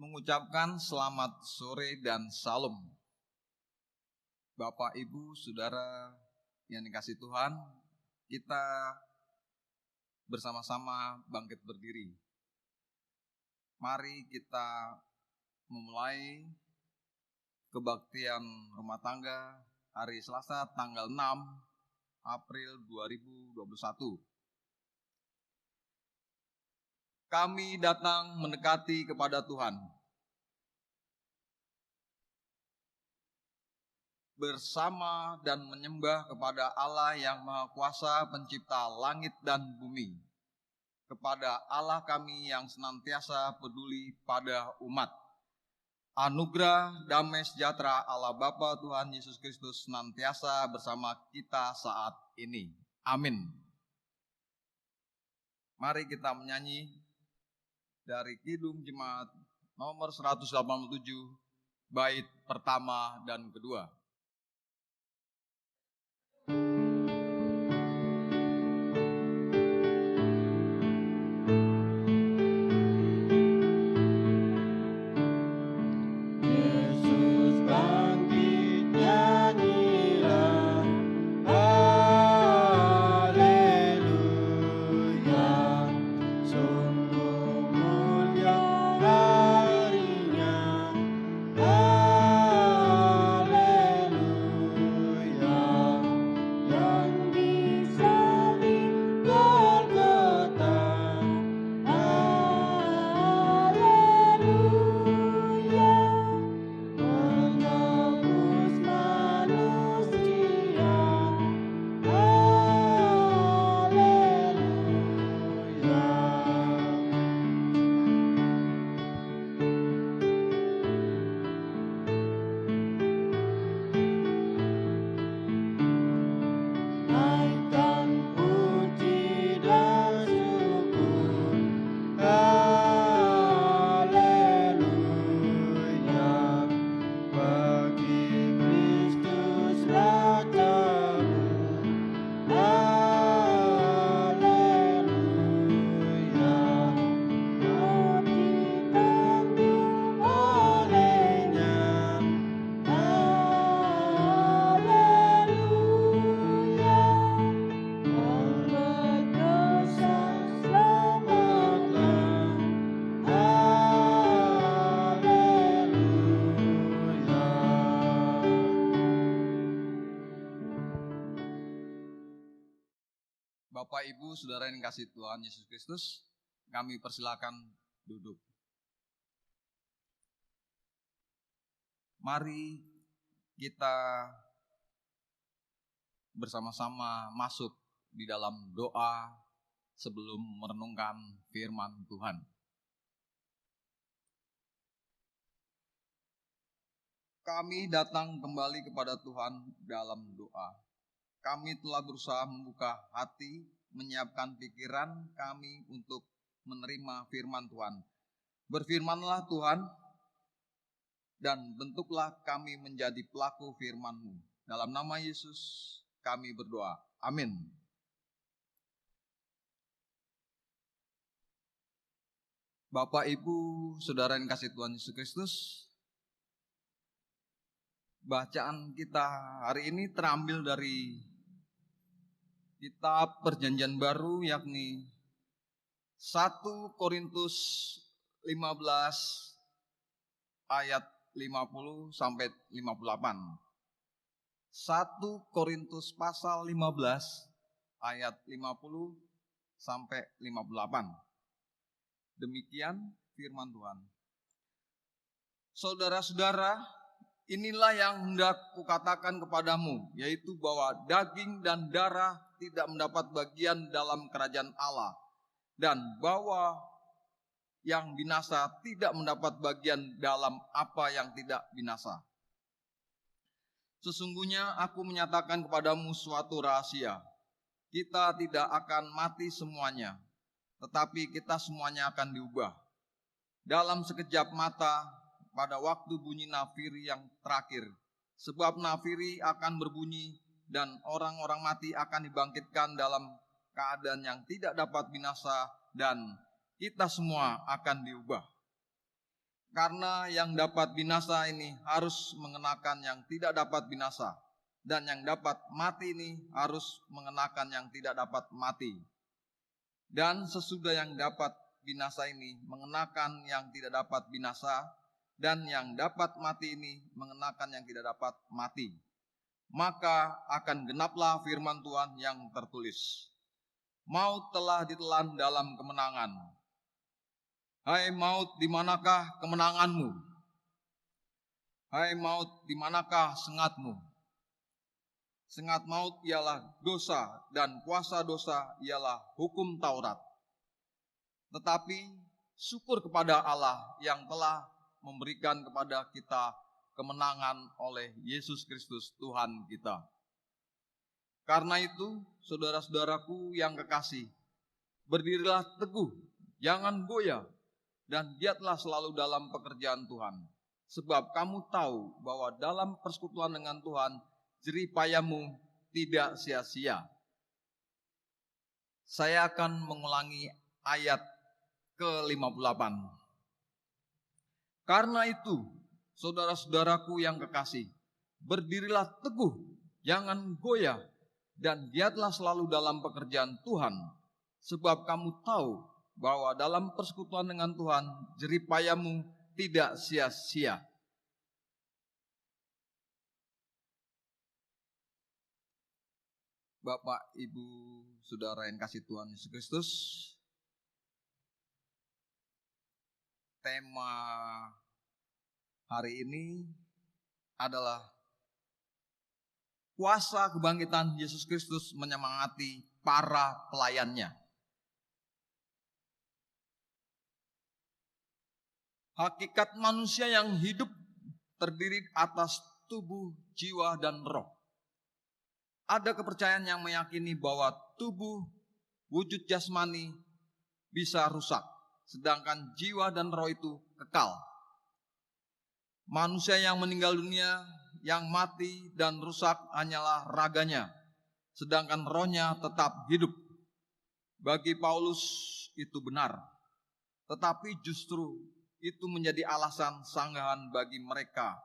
mengucapkan selamat sore dan salam. Bapak, Ibu, Saudara yang dikasihi Tuhan, kita bersama-sama bangkit berdiri. Mari kita memulai kebaktian rumah tangga hari Selasa tanggal 6 April 2021. Kami datang mendekati kepada Tuhan bersama dan menyembah kepada Allah yang Maha Kuasa, Pencipta langit dan bumi, kepada Allah kami yang senantiasa peduli pada umat. Anugerah damai sejahtera Allah Bapa Tuhan Yesus Kristus senantiasa bersama kita saat ini. Amin. Mari kita menyanyi dari Kidung Jemaat nomor 187, bait pertama dan kedua. Bapak, Ibu, Saudara yang dikasihi Tuhan Yesus Kristus, kami persilakan duduk. Mari kita bersama-sama masuk di dalam doa sebelum merenungkan firman Tuhan. Kami datang kembali kepada Tuhan dalam doa. Kami telah berusaha membuka hati, menyiapkan pikiran kami untuk menerima firman Tuhan. Berfirmanlah Tuhan, dan bentuklah kami menjadi pelaku firman-Mu. Dalam nama Yesus kami berdoa. Amin. Bapak, Ibu, Saudara yang dikasihi Tuhan Yesus Kristus, bacaan kita hari ini terambil dari Kitab Perjanjian Baru, yakni 1 Korintus 15 ayat 50 sampai 58. 1 Korintus pasal 15 ayat 50 sampai 58. Demikian firman Tuhan. Saudara-saudara, inilah yang hendak kukatakan kepadamu, yaitu bahwa daging dan darah tidak mendapat bagian dalam kerajaan Allah, dan bahwa yang binasa tidak mendapat bagian dalam apa yang tidak binasa. Sesungguhnya aku menyatakan kepadamu suatu rahasia. Kita tidak akan mati semuanya, tetapi kita semuanya akan diubah. Dalam sekejap mata, pada waktu bunyi nafiri yang terakhir. Sebab nafiri akan berbunyi dan orang-orang mati akan dibangkitkan dalam keadaan yang tidak dapat binasa dan kita semua akan diubah. Karena yang dapat binasa ini harus mengenakan yang tidak dapat binasa, dan yang dapat mati ini harus mengenakan yang tidak dapat mati. Dan sesudah yang dapat binasa ini mengenakan yang tidak dapat binasa, dan yang dapat mati ini mengenakan yang tidak dapat mati, maka akan genaplah firman Tuhan yang tertulis, maut telah ditelan dalam kemenangan. Hai maut, di manakah kemenanganmu? Hai maut, di manakah sengatmu? Sengat maut ialah dosa, dan kuasa dosa ialah hukum Taurat. Tetapi syukur kepada Allah yang telah memberikan kepada kita kemenangan oleh Yesus Kristus Tuhan kita. Karena itu, saudara-saudaraku yang kekasih, berdirilah teguh, jangan goyah, dan giatlah selalu dalam pekerjaan Tuhan. Sebab kamu tahu bahwa dalam persekutuan dengan Tuhan, jerih payahmu tidak sia-sia. Saya akan mengulangi ayat ke-58. Karena itu, saudara-saudaraku yang kekasih, berdirilah teguh, jangan goyah, dan giatlah selalu dalam pekerjaan Tuhan. Sebab kamu tahu bahwa dalam persekutuan dengan Tuhan, jerih payahmu tidak sia-sia. Bapak, Ibu, Saudara yang kasih Tuhan Yesus Kristus, tema hari ini adalah kuasa kebangkitan Yesus Kristus menyemangati para pelayannya. Hakikat manusia yang hidup terdiri atas tubuh, jiwa, dan roh. Ada kepercayaan yang meyakini bahwa tubuh, wujud jasmani bisa rusak, sedangkan jiwa dan roh itu kekal. Manusia yang meninggal dunia, yang mati dan rusak hanyalah raganya, sedangkan rohnya tetap hidup. Bagi Paulus itu benar, tetapi justru itu menjadi alasan sanggahan bagi mereka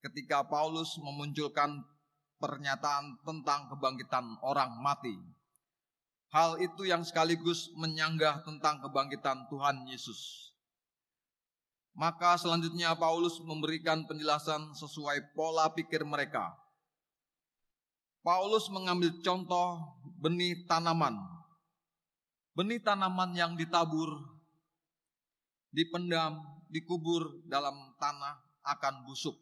ketika Paulus memunculkan pernyataan tentang kebangkitan orang mati. Hal itu yang sekaligus menyanggah tentang kebangkitan Tuhan Yesus. Maka selanjutnya Paulus memberikan penjelasan sesuai pola pikir mereka. Paulus mengambil contoh benih tanaman. Benih tanaman yang ditabur, dipendam, dikubur dalam tanah akan busuk.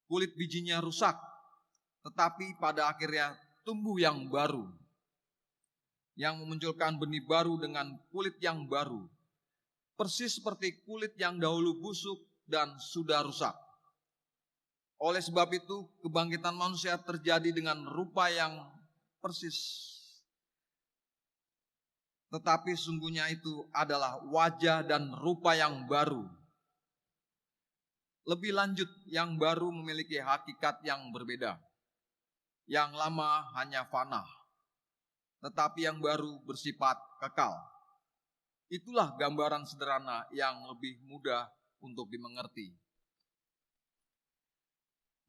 Kulit bijinya rusak, tetapi pada akhirnya tumbuh yang baru, yang memunculkan benih baru dengan kulit yang baru, persis seperti kulit yang dahulu busuk dan sudah rusak. Oleh sebab itu, kebangkitan manusia terjadi dengan rupa yang persis, tetapi sungguhnya itu adalah wajah dan rupa yang baru. Lebih lanjut, yang baru memiliki hakikat yang berbeda. Yang lama hanya fana, tetapi yang baru bersifat kekal. Itulah gambaran sederhana yang lebih mudah untuk dimengerti.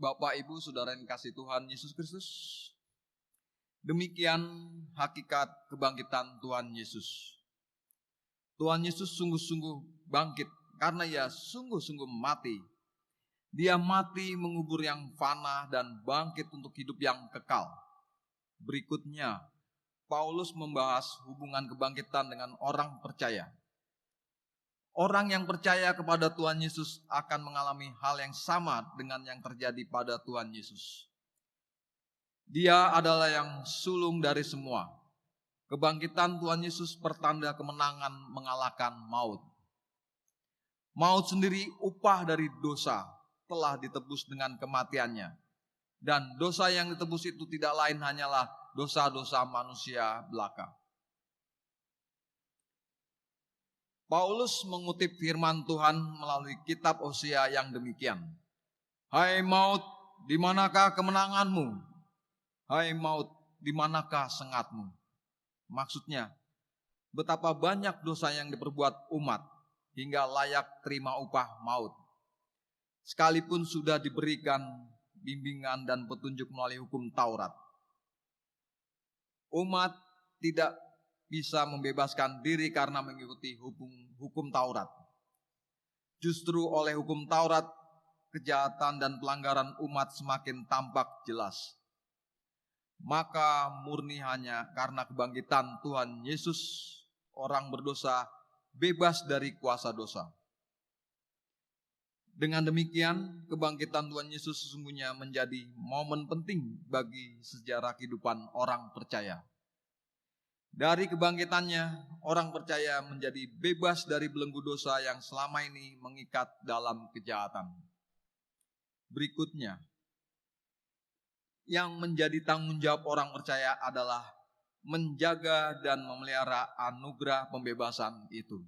Bapak, Ibu, Saudara yang kasih Tuhan Yesus Kristus, demikian hakikat kebangkitan Tuhan Yesus. Tuhan Yesus sungguh-sungguh bangkit karena Ia sungguh-sungguh mati. Dia mati mengubur yang fana dan bangkit untuk hidup yang kekal. Berikutnya, Paulus membahas hubungan kebangkitan dengan orang percaya. Orang yang percaya kepada Tuhan Yesus akan mengalami hal yang sama dengan yang terjadi pada Tuhan Yesus. Dia adalah yang sulung dari semua. Kebangkitan Tuhan Yesus pertanda kemenangan mengalahkan maut. Maut sendiri upah dari dosa telah ditebus dengan kematiannya. Dan dosa yang ditebus itu tidak lain hanyalah dosa-dosa manusia belaka. Paulus mengutip firman Tuhan melalui kitab Hosea yang demikian. Hai maut, di manakah kemenanganmu? Hai maut, di manakah sengatmu? Maksudnya, betapa banyak dosa yang diperbuat umat hingga layak terima upah maut. Sekalipun sudah diberikan bimbingan dan petunjuk melalui hukum Taurat. Umat tidak bisa membebaskan diri karena mengikuti hukum Taurat. Justru oleh hukum Taurat, kejahatan dan pelanggaran umat semakin tampak jelas. Maka murni hanya karena kebangkitan Tuhan Yesus, orang berdosa bebas dari kuasa dosa. Dengan demikian, kebangkitan Tuhan Yesus sesungguhnya menjadi momen penting bagi sejarah kehidupan orang percaya. Dari kebangkitannya, orang percaya menjadi bebas dari belenggu dosa yang selama ini mengikat dalam kejahatan. Berikutnya, yang menjadi tanggung jawab orang percaya adalah menjaga dan memelihara anugerah pembebasan itu.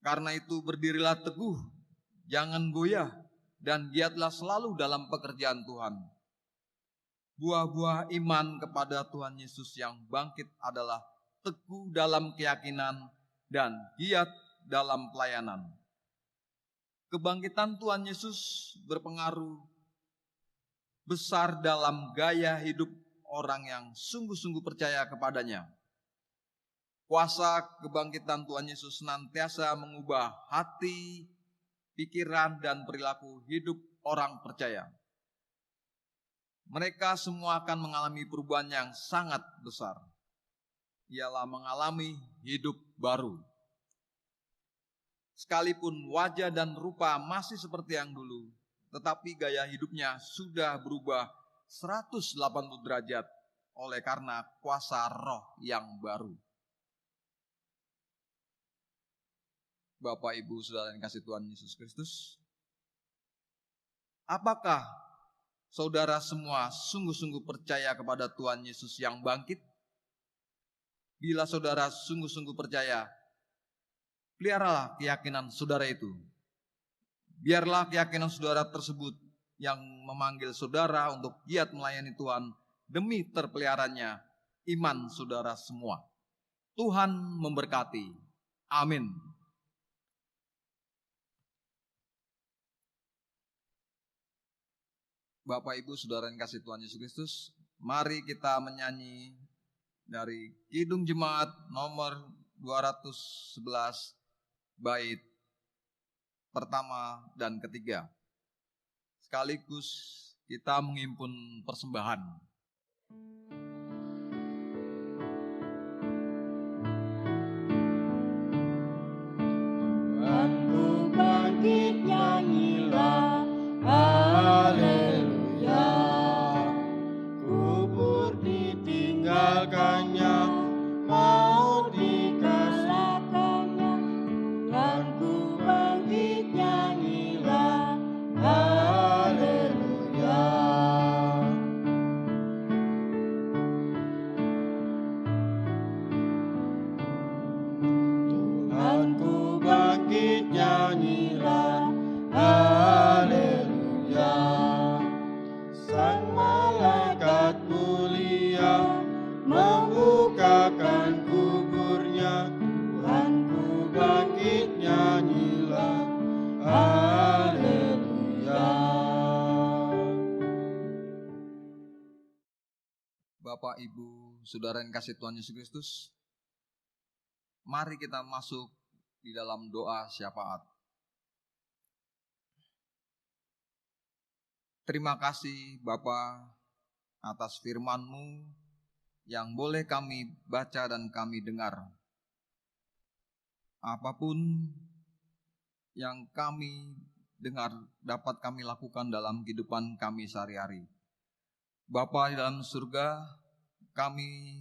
Karena itu berdirilah teguh, jangan goyah, dan giatlah selalu dalam pekerjaan Tuhan. Buah-buah iman kepada Tuhan Yesus yang bangkit adalah teguh dalam keyakinan dan giat dalam pelayanan. Kebangkitan Tuhan Yesus berpengaruh besar dalam gaya hidup orang yang sungguh-sungguh percaya kepadanya. Kuasa kebangkitan Tuhan Yesus senantiasa mengubah hati, pikiran, dan perilaku hidup orang percaya. Mereka semua akan mengalami perubahan yang sangat besar. Ialah mengalami hidup baru. Sekalipun wajah dan rupa masih seperti yang dulu, tetapi gaya hidupnya sudah berubah 180 derajat oleh karena kuasa Roh yang baru. Bapak, Ibu, Saudara yang kasih Tuhan Yesus Kristus, apakah saudara semua sungguh-sungguh percaya kepada Tuhan Yesus yang bangkit? Bila saudara sungguh-sungguh percaya, peliharalah keyakinan saudara itu. Biarlah keyakinan saudara tersebut yang memanggil saudara untuk giat melayani Tuhan demi terpeliharanya iman saudara semua. Tuhan memberkati. Amin. Bapak, Ibu, Saudara yang kasih Tuhan Yesus Kristus, mari kita menyanyi dari Kidung Jemaat nomor 211 bait pertama dan ketiga. Sekaligus kita menghimpun persembahan. Tuhanku bangkit, nyanyilah haleluya. Kubur ditinggalkannya, maut dikalahkannya. Tuhanku bangkit, nyanyilah haleluya. Tuhanku bangkit, nyanyilah haleluya. Sang malaikat mulia membukakan kuburnya. Tuhanku bangkit, nyanyilah haleluya. Bapak, Ibu, Saudara yang kasih Tuhan Yesus Kristus, mari kita masuk di dalam doa syafaat. Terima kasih Bapa atas firman-Mu yang boleh kami baca dan kami dengar. Apapun yang kami dengar dapat kami lakukan dalam kehidupan kami sehari-hari. Bapa di dalam surga, kami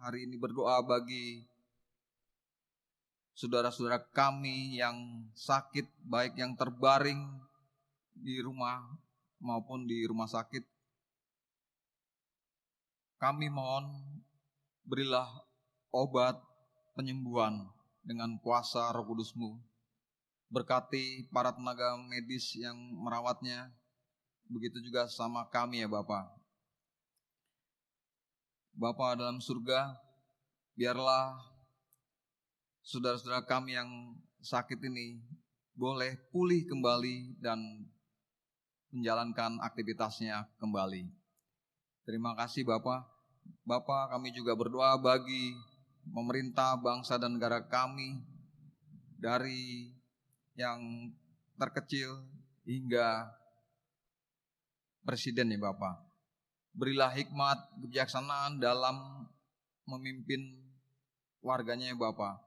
hari ini berdoa bagi saudara-saudara kami yang sakit, baik yang terbaring di rumah maupun di rumah sakit. Kami mohon berilah obat penyembuhan dengan kuasa Roh Kudus-Mu. Berkati para tenaga medis yang merawatnya, begitu juga sama kami ya Bapa. Bapa dalam surga, biarlah saudara-saudara kami yang sakit ini boleh pulih kembali dan menjalankan aktivitasnya kembali. Terima kasih Bapak. Bapak, kami juga berdoa bagi pemerintah, bangsa dan negara kami, dari yang terkecil hingga presiden ya Bapak. Berilah hikmat, kebijaksanaan dalam memimpin warganya ya Bapak,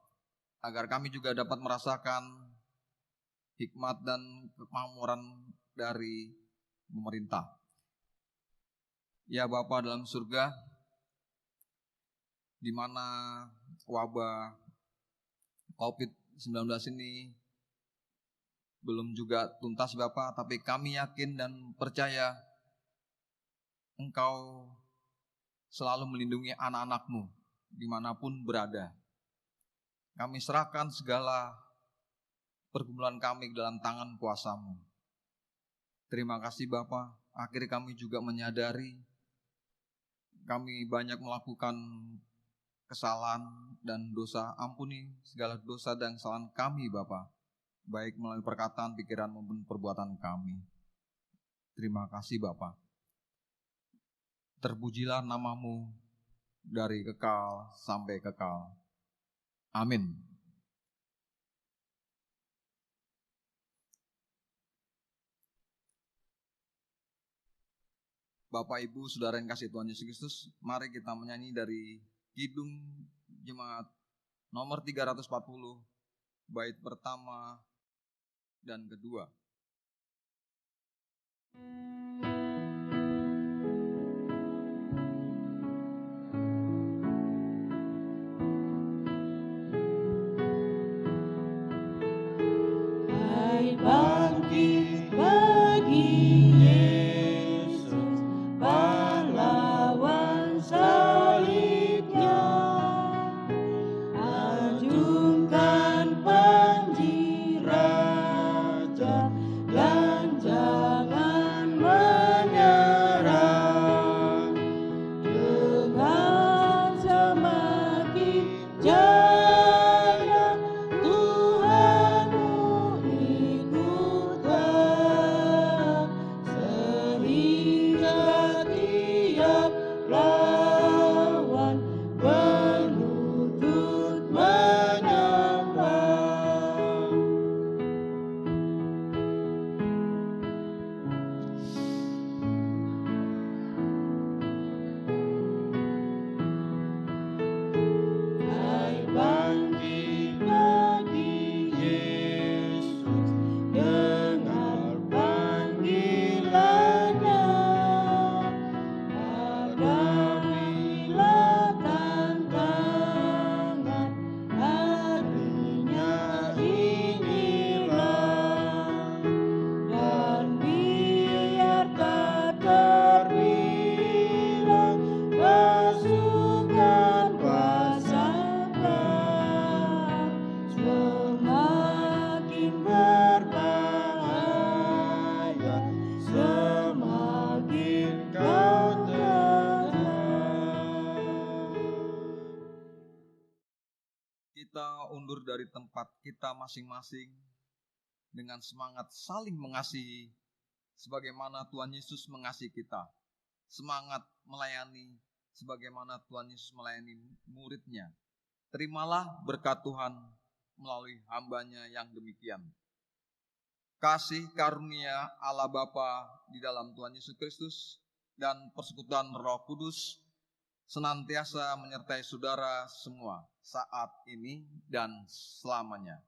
agar kami juga dapat merasakan hikmat dan kemakmuran dari pemerintah. Ya Bapa dalam surga, di mana wabah COVID-19 ini belum juga tuntas Bapa, tapi kami yakin dan percaya Engkau selalu melindungi anak-anak-Mu dimanapun berada. Kami serahkan segala pergumulan kami ke dalam tangan kuasa-Mu. Terima kasih Bapa. Akhirnya kami juga menyadari kami banyak melakukan kesalahan dan dosa. Ampuni segala dosa dan kesalahan kami Bapa, baik melalui perkataan, pikiran maupun perbuatan kami. Terima kasih Bapa. Terpujilah nama-Mu dari kekal sampai kekal. Amin. Bapak, Ibu, Saudara yang kasih Tuhan Yesus Kristus, mari kita menyanyi dari Kidung Jemaat nomor 340, bait pertama dan kedua. Hai bangkit bagi Yesus, pahlawan salibnya, ajungkan panji raja dan jangan menyerah, dengan semakin jaya Tuhanmu ikutlah, sehingga tiap lawan berlutut menyembah. Hai bangkit bagi Yesus, dengar panggilannya, hadapilah tantangan, harinya inilah, dan biar tak terbilang pasukan pasangkan, semakin berbahaya, semakin kau tenang. Kita undur dari tempat kita masing-masing dengan semangat saling mengasihi sebagaimana Tuhan Yesus mengasihi kita. Semangat melayani sebagaimana Tuhan Yesus melayani muridnya. Terimalah berkat Tuhan melalui hamba-Nya yang demikian. Kasih karunia Allah Bapa di dalam Tuhan Yesus Kristus dan persekutuan Roh Kudus senantiasa menyertai saudara semua saat ini dan selamanya.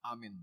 Amin.